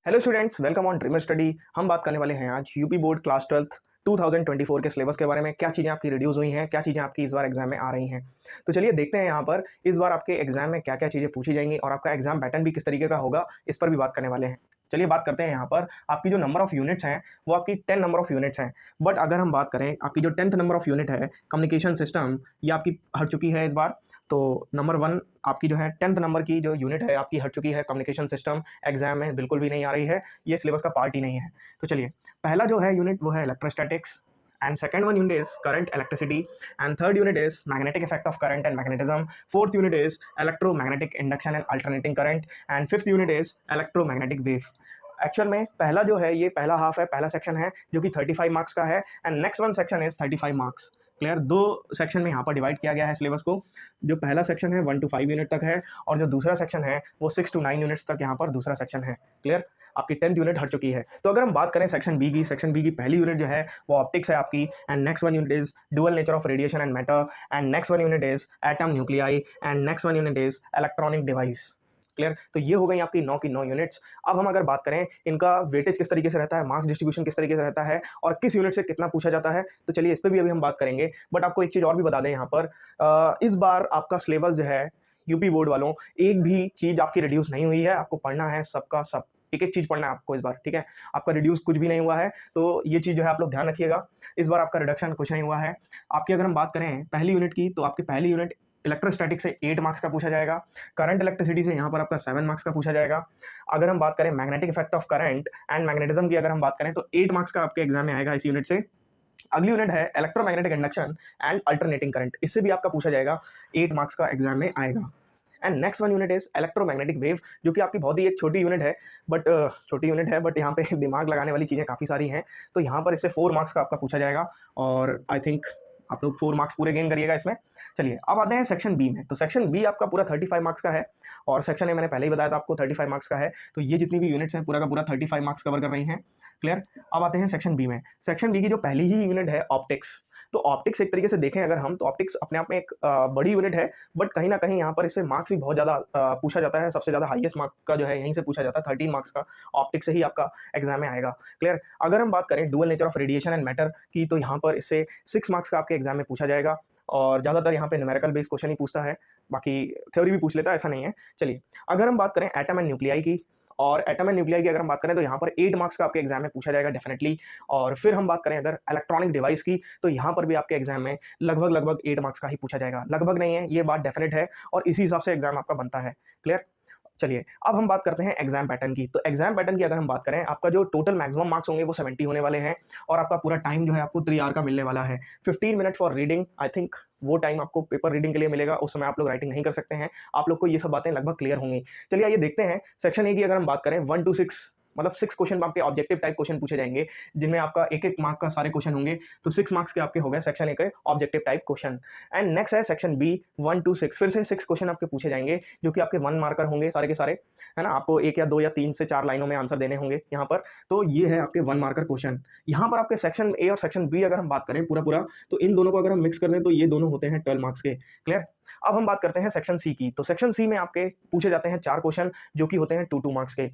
Hello students, welcome on dreamer study. हम बात करने वाले हैं आज यूपी बोर्ड क्लास 12th 2024 के सिलेबस के बारे में। क्या चीज़ें आपकी रिड्यूस हुई हैं, क्या चीज़ें आपकी इस बार एग्जाम में आ रही हैं। तो चलिए देखते हैं यहाँ पर इस बार आपके एग्जाम में क्या क्या चीज़ें पूछी जाएंगी और आपका एग्जाम पैटर्न भी किस तरीके का होगा, इस पर भी बात करने वाले हैं। चलिए बात करते हैं यहाँ पर आपकी जो नंबर ऑफ यूनिट्स हैं वो आपकी 10 नंबर ऑफ यूनिट्स हैं। बट अगर हम बात करें आपकी जो 10th नंबर ऑफ यूनिट है कम्युनिकेशन सिस्टम, ये आपकी हट चुकी है इस बार। तो नंबर 1 आपकी जो है 10th नंबर की जो यूनिट है आपकी हट चुकी है। कम्युनिकेशन सिस्टम एग्जाम में बिल्कुल भी नहीं आ रही है, ये सिलेबस का पार्ट ही नहीं है। तो चलिए पहला जो है यूनिट वो है electrostatics, and second one unit is current electricity, and third unit is magnetic effect of current and magnetism, fourth unit is electromagnetic induction and alternating current, and fifth unit is electromagnetic wave। Actual में पहला जो है ये पहला half है, पहला section है जो कि 35 मार्क्स का है, and next one section is 35 marks. Clear, दो सेक्शन में यहाँ पर डिवाइड किया गया है सिलेबस को। जो पहला सेक्शन है 1 to 5 यूनिट तक है, और जो दूसरा सेक्शन है वो 6 to 9 यूनिट्स तक यहाँ पर दूसरा सेक्शन है। क्लियर, आपकी 10th यूनिट हट चुकी है। तो अगर हम बात करें सेक्शन बी की, सेक्शन बी की पहली यूनिट जो है वो ऑप्टिक्स है आपकी, and next one unit is dual nature of radiation and matter, and next one unit is atom nuclei, and next one unit is electronic device. Clear, तो ये हो गई आपकी 9 की 9 यूनिट्स। अब हम अगर बात करें इनका वेटेज किस तरीके से रहता है, मार्क्स डिस्ट्रीब्यूशन किस तरीके से रहता है, और किस यूनिट से कितना पूछा जाता है, तो चलिए इस पर भी अभी हम बात करेंगे। बट आपको एक चीज़ और भी बता दें यहाँ पर, इस बार आपका सिलेबस जो है यूपी बोर्ड वालों, एक भी चीज़ आपकी रिड्यूस नहीं हुई है। आपको पढ़ना है सबका सब, एक एक चीज़ पढ़ना है आपको इस बार, ठीक है। आपका रिड्यूस कुछ भी नहीं हुआ है, तो ये चीज़ जो है आप लोग ध्यान रखिएगा। इस बार आपका रिडक्शन कुछ नहीं हुआ है। आपकी अगर हम बात करें पहली यूनिट की, तो आपकी पहली यूनिट इलेक्ट्रोस्टैटिक से 8 मार्क्स का पूछा जाएगा। करंट इलेक्ट्रिसिटी से यहाँ पर आपका 7 मार्क्स का पूछा जाएगा। अगर हम बात करें magnetic effect of current and magnetism की, अगर हम बात करें तो 8 मार्क्स का आपके एग्जाम में आएगा इस यूनिट से। अगली यूनिट है electromagnetic induction and alternating current, इससे भी आपका पूछा जाएगा, 8 मार्क्स का एग्जाम में आएगा। And next one unit is electromagnetic wave, जो कि आपकी बहुत ही एक छोटी यूनिट है, बट यहाँ पे दिमाग लगाने वाली चीज़ें काफ़ी सारी हैं। तो यहाँ पर इससे 4 मार्क्स का आपका पूछा जाएगा, और आई थिंक आप लोग 4 मार्क्स पूरे गेन करिएगा इसमें। चलिए अब आते हैं सेक्शन बी में। तो सेक्शन बी आपका पूरा 35 मार्क्स का है, और सेक्शन ए मैंने पहले ही बताया था आपको 35 मार्क्स का है। तो ये जितनी भी यूनिट्स हैं पूरा का पूरा 35 मार्क्स कवर कर रही हैं। क्लियर, अब आते हैं सेक्शन बी में। सेक्शन बी की जो पहली ही यूनिट है ऑप्टिक्स। तो ऑप्टिक्स एक तरीके से देखें अगर हम, तो ऑप्टिक्स अपने आप में एक बड़ी यूनिट है, बट कहीं ना कहीं यहाँ पर इससे मार्क्स भी बहुत ज़्यादा पूछा जाता है। सबसे ज़्यादा हाईएस्ट मार्क्स का जो है यहीं से पूछा जाता है, 13 मार्क्स का ऑप्टिक्स से ही आपका एग्जाम में आएगा। क्लियर, अगर हम बात करें dual nature of radiation and matter की, तो यहाँ पर इससे 6 मार्क्स का आपके एग्जाम में पूछा जाएगा, और ज़्यादातर यहाँ पे न्यूमेरिकल बेस्ड क्वेश्चन ही पूछता है, बाकी थ्योरी भी पूछ लेता है, ऐसा नहीं है। चलिए अगर हम बात करें एटम एंड न्यूक्लियाई की, और एटम एंड न्यूक्लियाई की अगर हम बात करें तो यहाँ पर 8 मार्क्स का आपके एग्जाम में पूछा जाएगा डेफिनेटली। और फिर हम बात करें अगर इलेक्ट्रॉनिक डिवाइस की, तो यहाँ पर भी आपके एग्जाम में लगभग 8 मार्क्स का ही पूछा जाएगा। लगभग नहीं है, ये बात डेफिनेट है, और इसी हिसाब से एग्जाम आपका बनता है। क्लियर, चलिए अब हम बात करते हैं एग्जाम पैटर्न की। तो एग्जाम पैटर्न की अगर हम बात करें, आपका जो टोटल मैक्सिमम मार्क्स होंगे वो 70 होने वाले हैं, और आपका पूरा टाइम जो है आपको 3 आवर का मिलने वाला है। 15 minute for reading, I think वो टाइम आपको पेपर रीडिंग के लिए मिलेगा, उस समय आप लोग राइटिंग नहीं कर सकते हैं। आप लोग को ये सब बातें लगभग क्लियर होंगी। चलिए आइए देखते हैं सेक्शन ए की अगर हम बात करें, 1 to 6 मतलब 6 क्वेश्चन आपके ऑब्जेक्टिव टाइप क्वेश्चन पूछे जाएंगे, जिनमें आपका एक एक मार्क का सारे क्वेश्चन होंगे। तो 6 मार्क्स के आपके हो गए सेक्शन ए के objective type question. And next है सेक्शन बी, 1 to 6 फिर से 6 क्वेश्चन आपके पूछे जाएंगे, जो कि आपके 1 मार्कर होंगे सारे के सारे, है ना। आपको 1 या 2 या 3 से 4 लाइनों में आंसर देने होंगे यहाँ पर। तो ये है आपके 1 मार्कर क्वेश्चन। यहाँ पर आपके सेक्शन ए और सेक्शन बी अगर हम बात करें पूरा, तो इन दोनों को अगर हम मिक्स कर दें तो ये दोनों होते हैं 12 मार्क्स के। क्लियर, अब हम बात करते हैं सेक्शन सी की। तो सेक्शन सी में आपके पूछे जाते हैं 4 क्वेश्चन, जो कि होते हैं 2 मार्क्स के।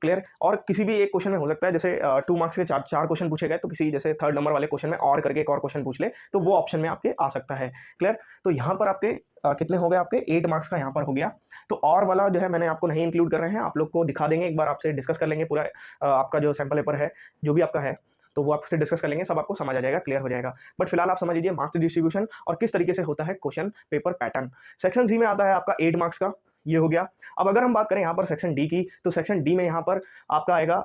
क्लियर, और किसी भी एक क्वेश्चन में हो सकता है, जैसे 2 मार्क्स के 4 क्वेश्चन पूछे गए, तो किसी जैसे 3rd नंबर वाले क्वेश्चन में और करके एक और क्वेश्चन पूछ ले, तो वो ऑप्शन में आपके आ सकता है। क्लियर, तो यहाँ पर आपके कितने हो गए, आपके 8 मार्क्स का यहाँ पर हो गया। तो और वाला जो है मैंने आपको नहीं इंक्लूड कर रहे हैं, आप लोग को दिखा देंगे, एक बार आपसे डिस्कस कर लेंगे पूरा आपका जो सैम्पल पेपर है जो भी आपका है, तो वो आपसे डिस्कस कर लेंगे, सब आपको समझ आ जाएगा, क्लियर हो जाएगा। बट फिलहाल आप समझ लीजिए मार्क्स डिस्ट्रीब्यूशन और किस तरीके से होता है question paper pattern. Section C में आता है आपका 8 मार्क्स का, ये हो गया। अब अगर हम बात करें यहाँ पर सेक्शन डी की, तो सेक्शन डी में यहाँ पर आपका आएगा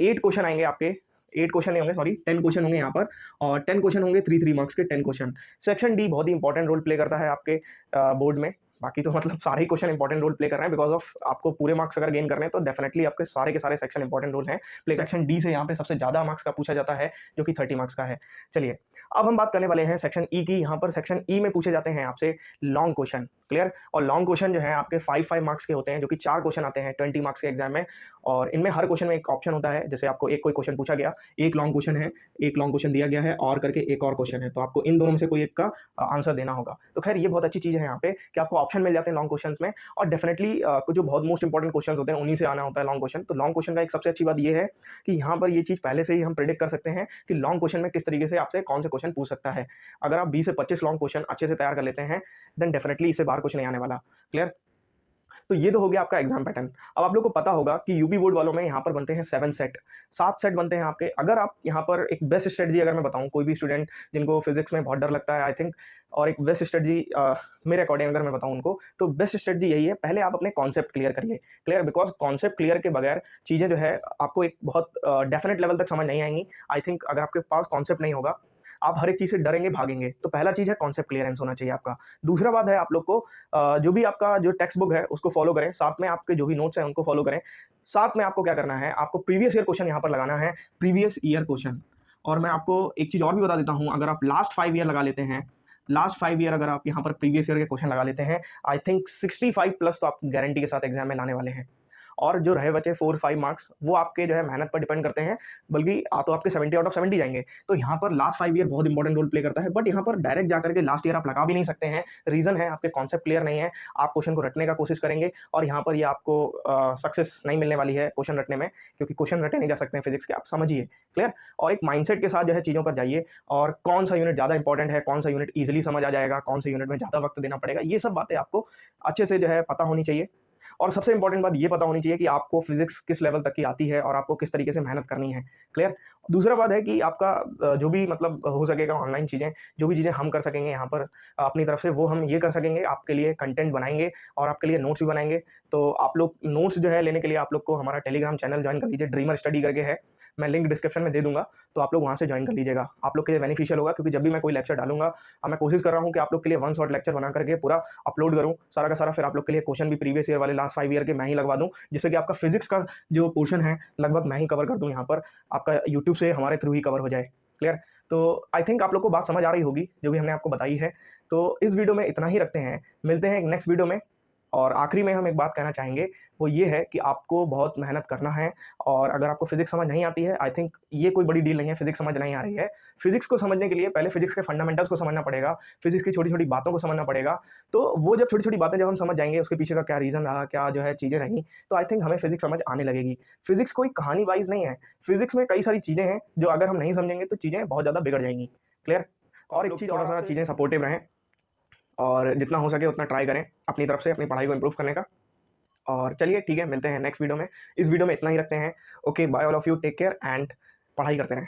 8 क्वेश्चन आएंगे आपके, 8 क्वेश्चन नहीं होंगे, सॉरी 10 क्वेश्चन होंगे यहाँ पर, और 10 क्वेश्चन होंगे 3 मार्क्स के 10 क्वेश्चन। सेक्शन डी बहुत ही इंपॉर्टेंट रोल प्ले करता है आपके बोर्ड में। बाकी तो मतलब सारे ही क्वेश्चन इंपॉर्टेंट रोल प्ले कर रहे हैं, बिकॉज ऑफ आपको पूरे मार्क्स अगर गेन करने हैं तो डेफिनेटली आपके सारे के सारे सेक्शन इंपॉर्टेंट रोल हैं प्ले। सेक्शन डी से यहाँ पे सबसे ज़्यादा मार्क्स का पूछा जाता है, जो कि 30 मार्क्स का है। चलिए अब हम बात करने वाले हैं सेक्शन ई की। यहाँ पर सेक्शन ई में पूछे जाते हैं आपसे लॉन्ग क्वेश्चन। क्लियर, और लॉन्ग क्वेश्चन जो है आपके 5 मार्क्स के होते हैं, जो कि 4 क्वेश्चन आते हैं 20 मार्क्स के एग्जाम में, और इनमें हर क्वेश्चन में एक ऑप्शन होता है। जैसे आपको एक कोई क्वेश्चन पूछा गया, एक लॉन्ग क्वेश्चन है, एक लॉन्ग क्वेश्चन दिया गया है, और करके एक और क्वेश्चन है, तो आपको इन दोनों में से कोई एक का आंसर देना होगा। तो खैर ये बहुत अच्छी चीज़ है यहाँ पे कि आपको ऑप्शन मिल जाते हैं लॉन्ग क्वेश्चंस में। और डेफिनेटली कुछ जो बहुत मोस्ट इंपॉर्टेंट क्वेश्चंस होते हैं उन्हीं से आना होता है लॉन्ग क्वेश्चन। तो लॉन्ग क्वेश्चन का एक सबसे अच्छी बात ये है कि यहाँ पर ये चीज़ पहले से ही हम प्रेडिक्ट कर सकते हैं कि लॉन्ग क्वेश्चन में किस तरीके से आपसे कौन से क्वेश्चन पूछ सकता है। अगर आप 20 से 25 लॉन्ग क्वेश्चन अच्छे से तैयार कर लेते हैं देन डेफिनेटली इससे बाहर कुछ नहीं आने वाला। क्लियर? तो ये तो हो गया आपका एग्जाम पैटर्न। अब आप लोग को पता होगा कि यूपी बोर्ड वालों में यहाँ पर बनते हैं 7 सेट बनते हैं आपके। अगर आप यहाँ पर एक बेस्ट स्ट्रेटजी अगर मैं बताऊँ, कोई भी स्टूडेंट जिनको फिजिक्स में बहुत डर लगता है आई थिंक, और एक बेस्ट स्ट्रेटजी मेरे अकॉर्डिंग अगर मैं बताऊँ उनको, तो बेस्ट स्ट्रेटजी यही है, पहले आप अपने कॉन्सेप्ट क्लियर करिए। क्लियर? बिकॉज कॉन्सेप्ट क्लियर के बगैर चीज़ें जो है आपको एक बहुत डेफिनेट लेवल तक समझ नहीं आएंगी। आई थिंक अगर आपके पास कॉन्सेप्ट नहीं होगा आप हर एक चीज़ से डरेंगे, भागेंगे। तो पहला चीज़ है कॉन्सेप्ट क्लियरेंस होना चाहिए आपका। दूसरा बात है आप लोग को जो भी आपका जो टेक्स्ट बुक है उसको फॉलो करें, साथ में आपके जो भी नोट्स हैं उनको फॉलो करें। साथ में आपको क्या करना है, आपको प्रीवियस ईयर क्वेश्चन यहाँ पर लगाना है, प्रीवियस ईयर क्वेश्चन। और मैं आपको एक चीज़ और भी बता देता हूँ, अगर आप लास्ट 5 ईयर लगा लेते हैं, लास्ट 5 ईयर अगर आप यहाँ पर प्रीवियस ईयर के क्वेश्चन लगा लेते हैं, आई थिंक 65 प्लस तो आप गारंटी के साथ एग्जाम में लाने वाले हैं। और जो रहे बचे 4-5 मार्क्स वो आपके जो है मेहनत पर डिपेंड करते हैं, बल्कि तो आपके 70 आउट ऑफ 70 जाएंगे। तो यहाँ पर लास्ट 5 ईयर बहुत इंपॉर्टेंट रोल प्ले करता है, बट यहाँ पर डायरेक्ट जाकर के लास्ट ईयर आप लगा भी नहीं सकते हैं। रीज़न है आपके कॉन्सेप्ट क्लियर नहीं है। आप क्वेश्चन को रटने का कोशिश करेंगे और यहाँ पर ये आपको सक्सेस नहीं मिलने वाली है क्वेश्चन रटने में, क्योंकि क्वेश्चन रटे नहीं जा सकते हैं फिजिक्स के, आप समझिए। क्लियर? और एक माइंडसेट के साथ जो है चीज़ों पर जाइए, और कौन सा यूनिट ज़्यादा इंपॉर्टेंट है, कौन सा यूनिट ईजिली समझ आ जाएगा, कौन सा यूनिट में ज़्यादा वक्त देना पड़ेगा, ये सब बातें आपको अच्छे से जो है पता होनी चाहिए। और सबसे इंपॉर्टेंट बात ये पता होनी चाहिए कि आपको फिजिक्स किस लेवल तक की आती है और आपको किस तरीके से मेहनत करनी है। क्लियर? दूसरा बात है कि आपका जो भी मतलब हो सकेगा ऑनलाइन चीज़ें, जो भी चीज़ें हम कर सकेंगे यहाँ पर अपनी तरफ से, वो हम ये कर सकेंगे, आपके लिए कंटेंट बनाएंगे और आपके लिए नोट्स भी बनाएंगे। तो आप लोग नोट्स जो है लेने के लिए आप लोग को हमारा टेलीग्राम चैनल ज्वाइन कर लीजिए, ड्रीमर स्टडी करके है, मैं लिंक डिस्क्रिप्शन में दे दूंगा, तो आप लोग वहाँ से ज्वाइन कर लीजिएगा। आप लोग के लिए बेनिफिशियल होगा, क्योंकि जब भी मैं कोई लेक्चर डालूंगा, अब मैं कोशिश कर रहा हूँ कि आप लोग के लिए 1 शॉट लेक्चर बना करके पूरा अपलोड करूँ सारा का सारा। फिर आप लोग के लिए क्वेश्चन भी प्रीवियस ईयर वाले लास्ट 5 ईयर के मैं ही लगवा दूँ, जिससे कि आपका फिजिक्स का जो पोर्शन है लगभग मैं ही कवर कर दूँ यहाँ पर, आपका यूट्यूब से हमारे थ्रू ही कवर हो जाए। क्लियर? तो आई थिंक आप लोग को बात समझ आ रही होगी जो भी हमने आपको बताई है। तो इस वीडियो में इतना ही रखते हैं, मिलते हैं एक नेक्स्ट वीडियो में। और आखिरी में हम एक बात कहना चाहेंगे, वो ये है कि आपको बहुत मेहनत करना है। और अगर आपको फिजिक्स समझ नहीं आती है, आई थिंक ये कोई बड़ी डील नहीं है, फिजिक्स समझ नहीं आ रही है। फिजिक्स को समझने के लिए पहले फिजिक्स के फंडामेंटल्स को समझना पड़ेगा, फिजिक्स की छोटी छोटी बातों को समझना पड़ेगा। तो वो जब छोटी छोटी बातें जब हम समझ जाएंगे, उसके पीछे का क्या रीज़न रहा, क्या जो है चीज़ें रहीं, तो आई थिंक हमें फिजिक्स समझ आने लगेगी। फिजिक्स कोई कहानी वाइज नहीं है, फिजिक्स में कई सारी चीज़ें हैं जो अगर हम नहीं समझेंगे तो चीज़ें बहुत ज़्यादा बिगड़ जाएंगी। क्लियर? और एक चीज़, थोड़ा सा चीज़ें सपोर्टिव रहें और जितना हो सके उतना ट्राई करें अपनी तरफ से अपनी पढ़ाई को इम्प्रूव करने का। और चलिए ठीक है, मिलते हैं नेक्स्ट वीडियो में। इस वीडियो में इतना ही रखते हैं। Okay, bye all of you, take care and पढ़ाई करते रहें।